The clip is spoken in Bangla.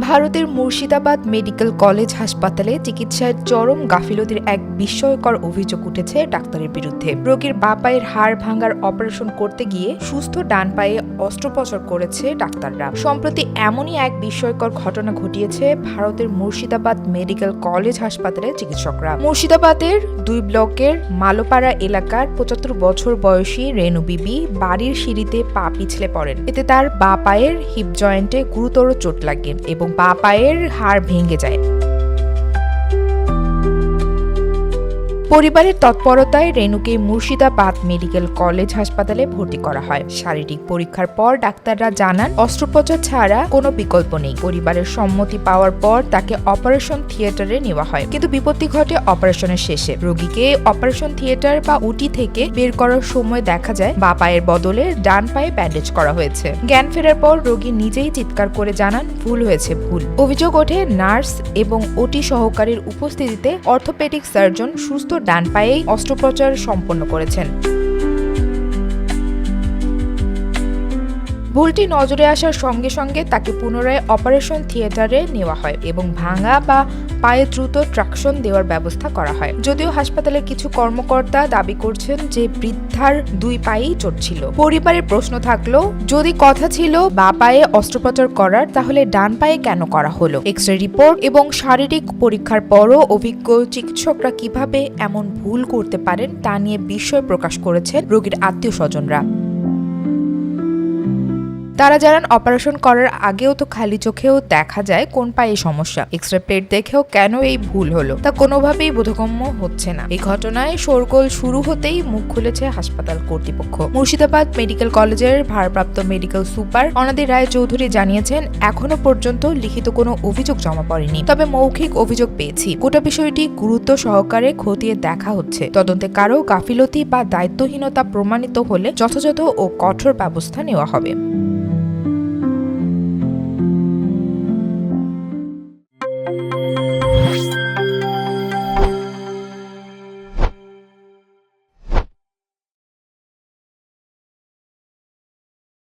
ভারতের মুর্শিদাবাদ মেডিকেল কলেজ হাসপাতালে চিকিৎসায় চরম গাফিলতির এক বিস্ময়কর অভিযোগ উঠেছে ডাক্তারের বিরুদ্ধে। রোগীর বাঁ পায়ের হাড় ভাঙার অপারেশন করতে গিয়ে সুস্থ ডান পায়ে অস্ত্রোপচার করেছে ডাক্তাররা। সম্প্রতি এমনই এক বিস্ময়কর ঘটনা ঘটিয়েছে ভারতের মুর্শিদাবাদ মেডিকেল কলেজ হাসপাতালের চিকিৎসকরা। মুর্শিদাবাদের 2 ব্লকের মালোপাড়া এলাকার 75 বছর বয়সী রেনু বিবি বাড়ির সিঁড়িতে পা পিছলে পড়েন। এতে তার বাঁ পায়ের হিপ জয়েন্টে গুরুতর চোট লাগে এবং বাঁ পায়ের হাড় ভেঙে যায়। পরিবারের তৎপরতায় রেনুকে মুর্শিদাবাদ মেডিকেল কলেজ হাসপাতালে ভর্তি করা হয়। শারীরিক পরীক্ষার পর ডাক্তাররা জানান অস্ত্রোপচার ছাড়া কোনো বিকল্প নেই। পরিবারের সম্মতি পাওয়ার পর তাকে অপারেশন থিয়েটারে নেওয়া হয়, কিন্তু বিপত্তি ঘটে অপারেশনের শেষে। রোগীকে অপারেশন থিয়েটার বা ওটি থেকে বের করার সময় দেখা যায় বাঁ পায়ের বদলে ডান পায়ে ব্যান্ডেজ করা হয়েছে। জ্ঞান ফেরার পর রোগী নিজেই চিৎকার করে জানান ভুল হয়েছে, ভুল। অভিযোগ ওঠে নার্স এবং ওটি সহকারীর উপস্থিতিতে অর্থোপেডিক সার্জন সুস্থ ডান পায়েই অস্ত্রোপচার সম্পন্ন করেছেন। ভুলটি নজরে আসার সঙ্গে সঙ্গে তাকে পুনরায় অপারেশন থিয়েটারে নেওয়া হয় এবং ভাঙা বা পায়ে দ্রুত ট্রাকশন দেওয়ার ব্যবস্থা করা হয়। যদিও হাসপাতালের কিছু কর্মকর্তা দাবি করছেন যে বৃদ্ধার 2 পায়েই চোট ছিল। পরিবারের প্রশ্ন থাকলো, যদি কথা ছিল বাঁ পায়ে অস্ত্রোপচার করার, তাহলে ডান পায়ে কেন করা হলো? এক্স-রে রিপোর্ট এবং শারীরিক পরীক্ষার পরও অভিজ্ঞ চিকিৎসকরা কিভাবে এমন ভুল করতে পারেন তা নিয়ে বিস্ময় প্রকাশ করেছেন রোগীর আত্মীয়-স্বজনরা। তারা জানান অপারেশন করার আগেও তো খালি চোখেও দেখা যায় কোন পায়ে সমস্যা। এক্সরে প্লেট দেখেও কেন এই ভুল হলো তা কোনোভাবেই বোধগম্য হচ্ছে না। এই ঘটনায় শোরগোল শুরু হতেই মুখ খুলেছে হাসপাতাল কর্তৃপক্ষ। মুর্শিদাবাদ মেডিকেল কলেজের ভারপ্রাপ্ত মেডিকেল সুপার অনাদি রায় চৌধুরী জানিয়েছেন, এখনো পর্যন্ত লিখিত কোনো অভিযোগ জমা পড়েনি, তবে মৌখিক অভিযোগ পেয়েছি। গোটা বিষয়টি গুরুত্ব সহকারে খতিয়ে দেখা হচ্ছে। তদন্তে কারো গাফিলতি বা দায়িত্বহীনতা প্রমাণিত হলে যথাযথ ও কঠোর ব্যবস্থা নেওয়া হবে।